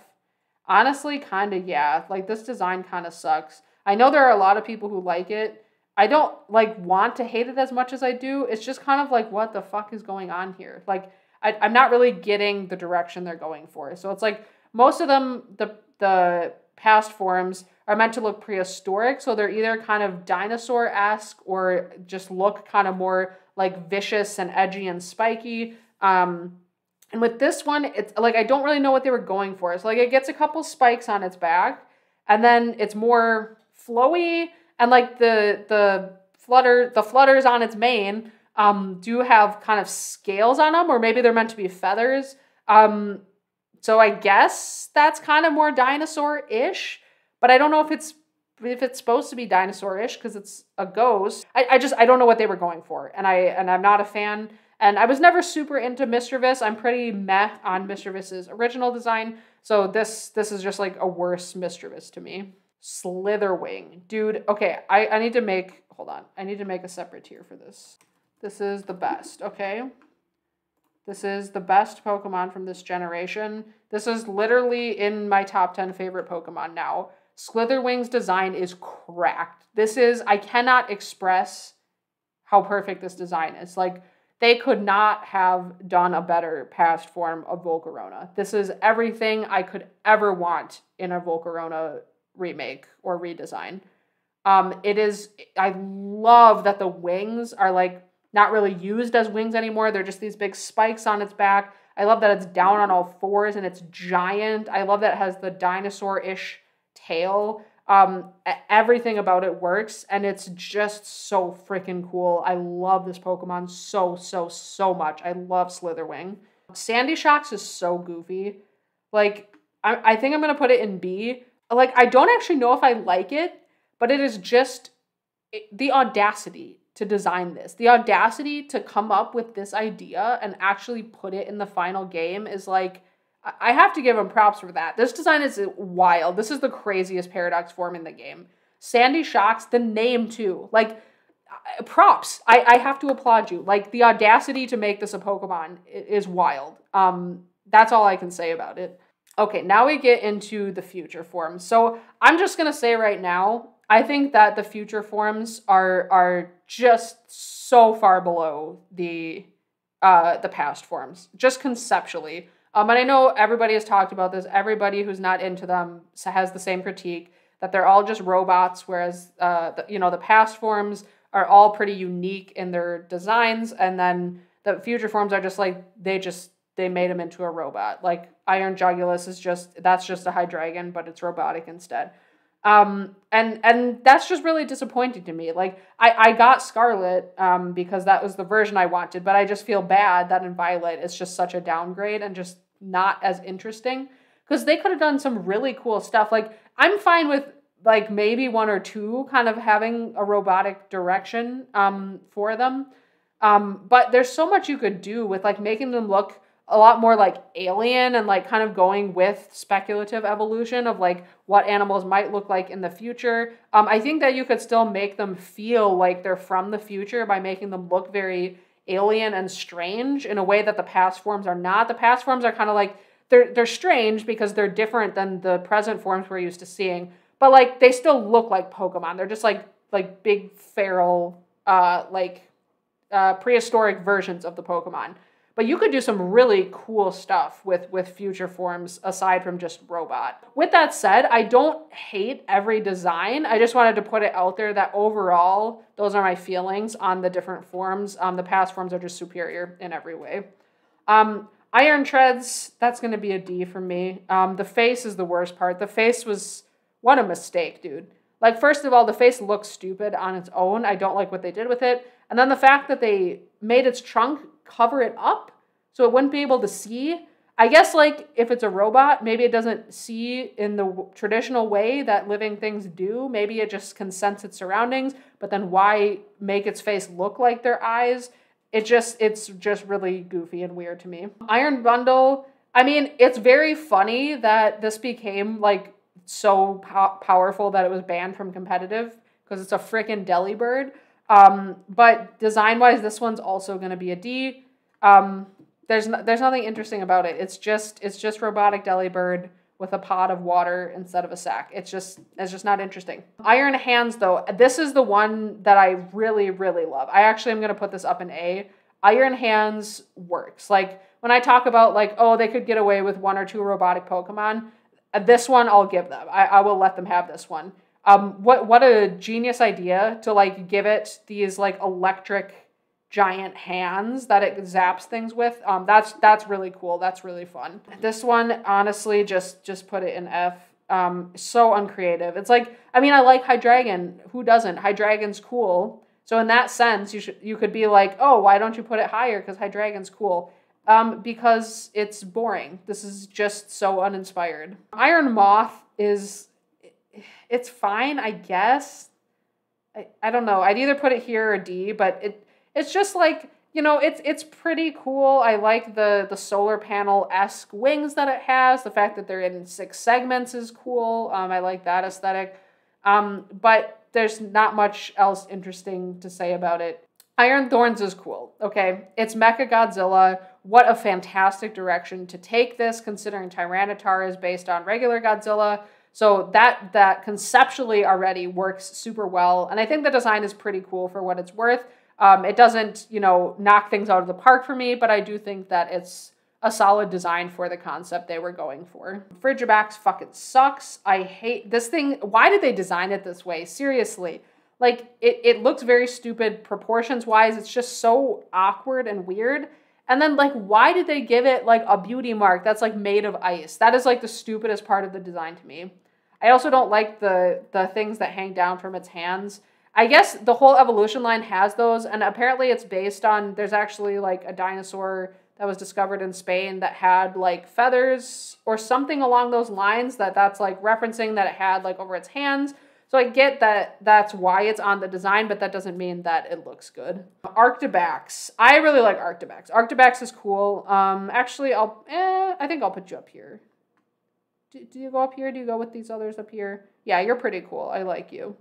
Honestly, kind of, yeah. Like, this design kind of sucks. I know there are a lot of people who like it. I don't, like, want to hate it as much as I do. It's just kind of like, what the fuck is going on here? Like, I'm not really getting the direction they're going for. So it's like, most of them, the past forms are meant to look prehistoric. So they're either kind of dinosaur-esque or just look kind of more, like, vicious and edgy and spiky. And with this one, it's, like, I don't really know what they were going for. It's like, it gets a couple spikes on its back, and then it's more flowy, and like the flutters on its mane do have kind of scales on them, or maybe they're meant to be feathers. So I guess that's kind of more dinosaur-ish, but I don't know if it's supposed to be dinosaur-ish because it's a ghost. I don't know what they were going for, and I'm not a fan. And I was never super into Mischievous. I'm pretty meh on Mischievous's original design, so this is just like a worse Mischievous to me. Slitherwing. Dude, okay, I need to make, hold on. I need to make a separate tier for this. This is the best, okay? This is the best Pokemon from this generation. This is literally in my top 10 favorite Pokemon now. Slitherwing's design is cracked. I cannot express how perfect this design is. Like, they could not have done a better past form of Volcarona. This is everything I could ever want in a Volcarona remake or redesign. I love that the wings are like not really used as wings anymore. They're just these big spikes on its back. I love that it's down on all fours and it's giant. I love that it has the dinosaur-ish tail. Everything about it works, and it's just so freaking cool. I love this Pokemon so much. I love Slitherwing. Sandy Shocks is so goofy. Like, I think I'm going to put it in B. Like, I don't actually know if I like it, but it is just the audacity to design this. The audacity to come up with this idea and actually put it in the final game is like, I have to give him props for that. This design is wild. This is the craziest paradox form in the game. Sandy Shocks, the name too. Like, props. I have to applaud you. Like, the audacity to make this a Pokemon is wild. That's all I can say about it. Okay, now we get into the future forms. So I'm just going to say right now, I think that the future forms are just so far below the past forms, just conceptually. And I know everybody has talked about this. Everybody who's not into them has the same critique, that they're all just robots, whereas the past forms are all pretty unique in their designs, and then the future forms are just like they made him into a robot. Like Iron Jugulus that's just a Hydreigon, but it's robotic instead. And that's just really disappointing to me. Like, I got Scarlet because that was the version I wanted, but I just feel bad that in Violet it's just such a downgrade and just not as interesting, because they could have done some really cool stuff. Like, I'm fine with like maybe one or two kind of having a robotic direction for them. But there's so much you could do with like making them look a lot more like alien and like kind of going with speculative evolution of like what animals might look like in the future. I think that you could still make them feel like they're from the future by making them look very alien and strange in a way that the past forms are not. The past forms are kind of like, they're strange because they're different than the present forms we're used to seeing. But like they still look like Pokemon. They're just like big feral prehistoric versions of the Pokemon. But you could do some really cool stuff with future forms aside from just robot. With that said, I don't hate every design. I just wanted to put it out there that overall, those are my feelings on the different forms. The past forms are just superior in every way. Iron Treads, that's going to be a D for me. The face is the worst part. The face was, what a mistake, dude. Like, first of all, the face looks stupid on its own. I don't like what they did with it. And then the fact that they made its trunk cover it up so it wouldn't be able to see. I guess, like, if it's a robot, maybe it doesn't see in the traditional way that living things do. Maybe it just can sense its surroundings. But then why make its face look like their eyes? It's just really goofy and weird to me. Iron Bundle, I mean, it's very funny that this became, like, so powerful that it was banned from competitive because it's a freaking Delibird. But design-wise, this one's also going to be a D. There's nothing interesting about it. It's just robotic Delibird with a pot of water instead of a sack. It's just not interesting. Iron Hands, though, this is the one that I really, really love. I actually am going to put this up in A. Iron Hands works. Like, when I talk about, like, oh, they could get away with one or two robotic Pokemon, this one I'll give them. I will let them have this one. What a genius idea to, like, give it these, like, electric giant hands that it zaps things with. That's really cool. That's really fun. This one, honestly, just put it in F. So uncreative. It's like, I mean, I like Hydreigon. Who doesn't? Hydreigon's cool. So in that sense, you could be like, oh, why don't you put it higher? Because Hydreigon's cool. Because it's boring. This is just so uninspired. Iron Moth it's fine, I guess. I don't know. I'd either put it here or D, but it's just like, you know, it's pretty cool. I like the solar panel-esque wings that it has. The fact that they're in 6 segments is cool. I like that aesthetic. But there's not much else interesting to say about it. Iron Thorns is cool, okay? It's Mecha Godzilla. What a fantastic direction to take this, considering Tyranitar is based on regular Godzilla. So that conceptually already works super well. And I think the design is pretty cool for what it's worth. It doesn't, you know, knock things out of the park for me, but I do think that it's a solid design for the concept they were going for. Frigibax fucking sucks. I hate this thing. Why did they design it this way? Seriously. Like, it looks very stupid proportions-wise. It's just so awkward and weird. And then, like, why did they give it, like, a beauty mark that's, like, made of ice? That is, like, the stupidest part of the design to me. I also don't like the things that hang down from its hands. I guess the whole evolution line has those, and apparently it's based on, there's actually, like, a dinosaur that was discovered in Spain that had, like, feathers or something along those lines that's, like, referencing that it had, like, over its hands. So I get that that's why it's on the design, but that doesn't mean that it looks good. Arctobax. I really like Arctobax. Arctobax is cool. Actually, I think I'll put you up here. Do you go up here? Do you go with these others up here? Yeah, you're pretty cool. I like you.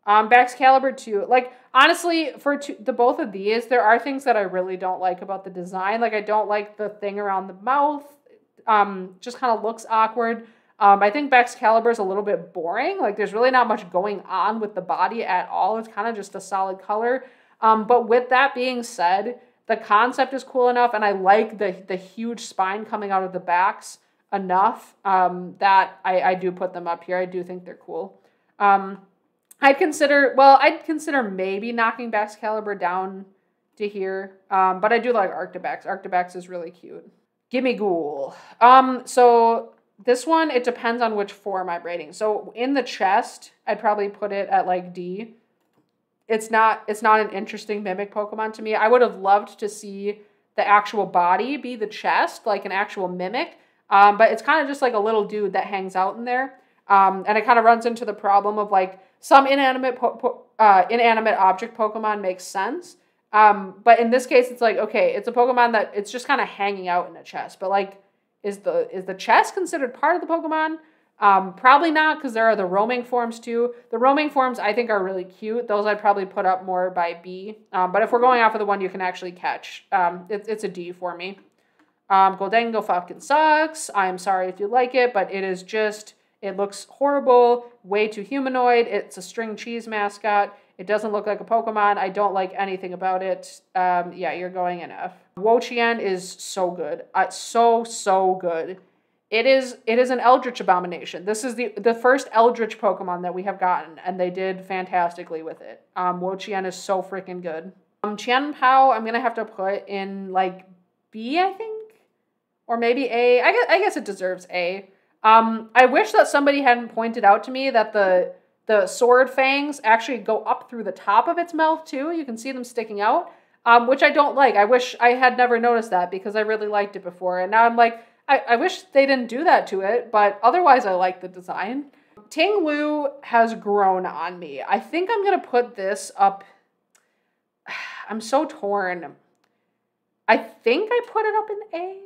Baxcalibur too. Like, honestly, for the both of these, there are things that I really don't like about the design. Like, I don't like the thing around the mouth. Just kind of looks awkward. I think Baxcalibur is a little bit boring. Like, there's really not much going on with the body at all. It's kind of just a solid color. But with that being said, the concept is cool enough, and I like the huge spine coming out of the backs enough that I do put them up here. I do think they're cool. I'd consider maybe knocking Baxcalibur down to here. But I do like Arctobax. Arctobax is really cute. Gimme Ghoul. So this one, it depends on which form I'm rating. So in the chest, I'd probably put it at like D. It's not an interesting mimic Pokemon to me. I would have loved to see the actual body be the chest, like an actual mimic. But it's kind of just like a little dude that hangs out in there. And it kind of runs into the problem of like some inanimate object Pokemon makes sense. But in this case, it's like, okay, it's a Pokemon that it's just kind of hanging out in a chest. But like, is the chest considered part of the Pokemon? Probably not, because there are the roaming forms too. The roaming forms I think are really cute. Those I'd probably put up more by B. But if we're going off of the one you can actually catch, it's a D for me. Goldengo fucking sucks. I'm sorry if you like it, but it is just, it looks horrible, way too humanoid. It's a string cheese mascot. It doesn't look like a Pokemon. I don't like anything about it. Yeah, you're going in F. Chien is so good. So good. It is an Eldritch Abomination. This is the first Eldritch Pokemon that we have gotten, and they did fantastically with it. Chien is so freaking good. Chien Pao, I'm gonna have to put in like B, I think, or maybe A. I guess it deserves A. I wish that somebody hadn't pointed out to me that the sword fangs actually go up through the top of its mouth too. You can see them sticking out, which I don't like. I wish I had never noticed that because I really liked it before, and now I'm like, I wish they didn't do that to it, but otherwise I like the design. Ting Lu has grown on me. I think I'm going to put this up. I'm so torn. I think I put it up in A.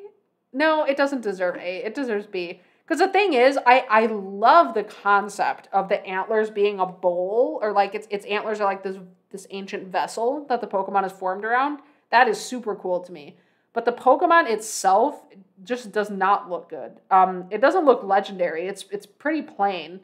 No, it doesn't deserve A. It deserves B. Because the thing is, I love the concept of the antlers being a bowl, or like its antlers are like this ancient vessel that the Pokemon is formed around. That is super cool to me. But the Pokemon itself just does not look good. It doesn't look legendary. It's pretty plain.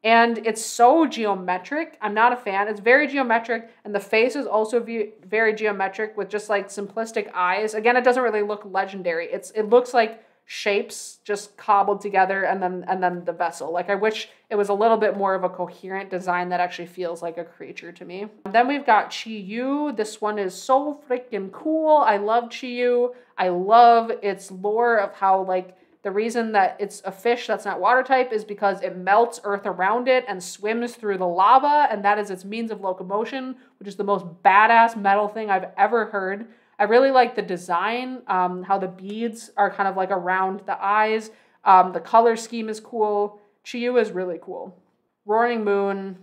And it's so geometric. I'm not a fan. It's very geometric. And the face is also very geometric with just like simplistic eyes. Again, it doesn't really look legendary. It looks like shapes just cobbled together and then the vessel. Like I wish it was a little bit more of a coherent design that actually feels like a creature to me. And then we've got Chi-Yu. This one is so freaking cool. I love Chi-Yu. I love its lore of how like the reason that it's a fish that's not water type is because it melts earth around it and swims through the lava, and that is its means of locomotion, which is the most badass metal thing I've ever heard. I really like the design, how the beads are kind of like around the eyes. The color scheme is cool. Chi-Yu is really cool. Roaring Moon,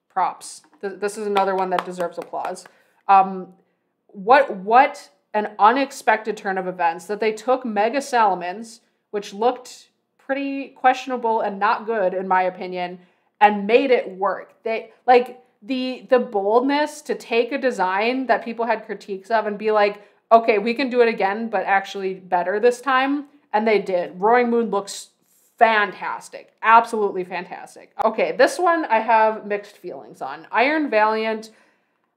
props. This is another one that deserves applause. What an unexpected turn of events that they took Mega Salamence, which looked pretty questionable and not good in my opinion, and made it work. They like the boldness to take a design that people had critiques of and be like, okay, we can do it again, but actually better this time. And they did. Roaring Moon looks fantastic. Absolutely fantastic. Okay, this one I have mixed feelings on. Iron Valiant,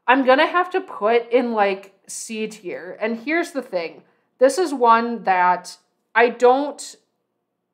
I'm gonna have to put in like C tier. And here's the thing. This is one that I don't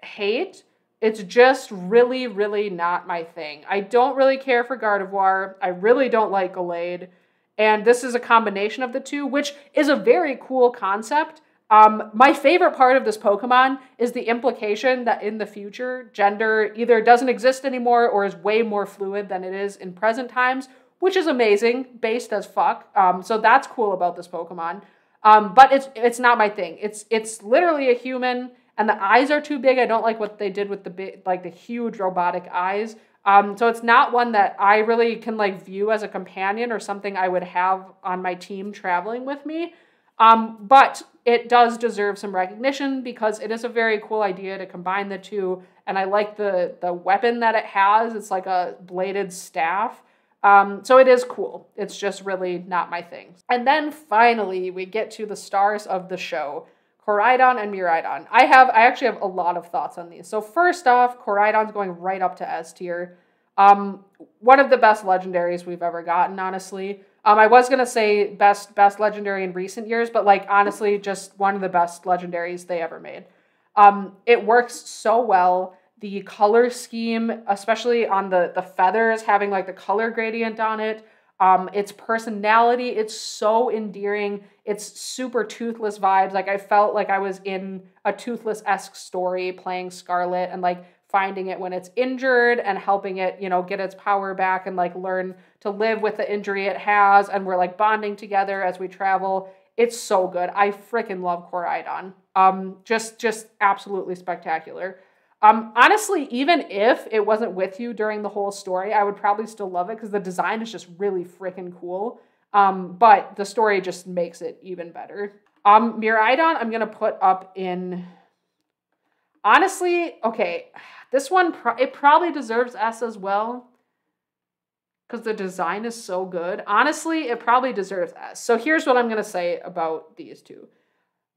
hate. It's just really, really not my thing. I don't really care for Gardevoir. I really don't like Gallade. And this is a combination of the two, which is a very cool concept. My favorite part of this Pokemon is the implication that in the future, gender either doesn't exist anymore or is way more fluid than it is in present times, which is amazing, based as fuck. So that's cool about this Pokemon. But it's not my thing. It's literally a human, and the eyes are too big. I don't like what they did with the huge robotic eyes. So it's not one that I really can like view as a companion or something I would have on my team traveling with me. But it does deserve some recognition because it is a very cool idea to combine the two. And I like the weapon that it has. It's like a bladed staff. So it is cool. It's just really not my thing. And then finally, we get to the stars of the show, Koraidon and Miraidon. I actually have a lot of thoughts on these. So first off, Koraidon's going right up to S tier. One of the best legendaries we've ever gotten, honestly. I was going to say best legendary in recent years, but like honestly, just one of the best legendaries they ever made. It works so well. The color scheme, especially on the feathers, having like the color gradient on it, its personality, it's so endearing. It's super Toothless vibes. Like I felt like I was in a Toothless-esque story playing Scarlet and like finding it when it's injured and helping it, you know, get its power back and like learn to live with the injury it has. And we're like bonding together as we travel. It's so good. I freaking love Koraidon. Just absolutely spectacular. Honestly, even if it wasn't with you during the whole story, I would probably still love it because the design is just really freaking cool. But the story just makes it even better. Miraidon, I'm gonna put up in. Honestly, okay, this one it probably deserves S as well because the design is so good. Honestly, it probably deserves S. So here's what I'm gonna say about these two.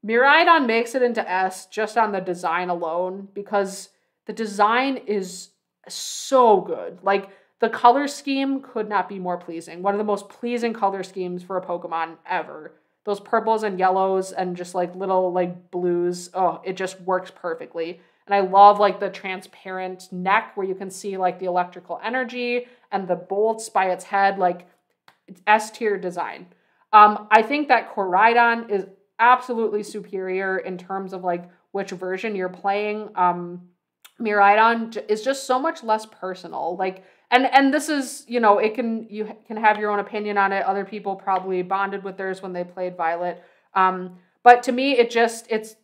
Miraidon makes it into S just on the design alone because the design is so good. Like, the color scheme could not be more pleasing. One of the most pleasing color schemes for a Pokemon ever. Those purples and yellows and just like little like blues. Oh, it just works perfectly. And I love like the transparent neck where you can see like the electrical energy and the bolts by its head. Like, it's S tier design. I think that Koraidon is absolutely superior in terms of like which version you're playing. Miraidon is just so much less personal. Like, and this is, you know, you can have your own opinion on it. Other people probably bonded with theirs when they played Violet. But to me, it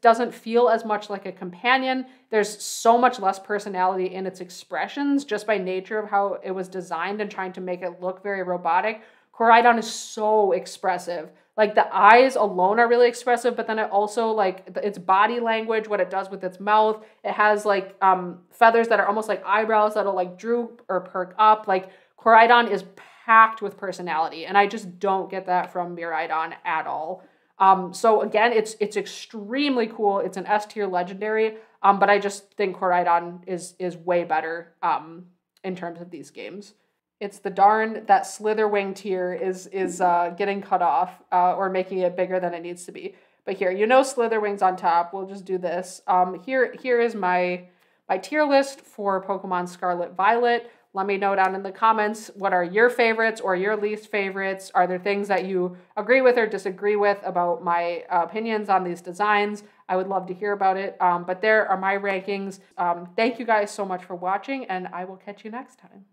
doesn't feel as much like a companion. There's so much less personality in its expressions just by nature of how it was designed and trying to make it look very robotic. Koraidon is so expressive. Like, the eyes alone are really expressive, but then it also, like, its body language, what it does with its mouth, it has, like, feathers that are almost like eyebrows that'll, like, droop or perk up. Like, Koraidon is packed with personality, and I just don't get that from Miraidon at all. So, again, it's extremely cool. It's an S tier legendary, but I just think Koraidon is way better in terms of these games. It's the darn that Slitherwing tier is getting cut off or making it bigger than it needs to be. But here, you know, Slitherwing's on top. We'll just do this. Here is my tier list for Pokemon Scarlet Violet. Let me know down in the comments what are your favorites or your least favorites. Are there things that you agree with or disagree with about my opinions on these designs? I would love to hear about it. But there are my rankings. Thank you guys so much for watching, and I will catch you next time.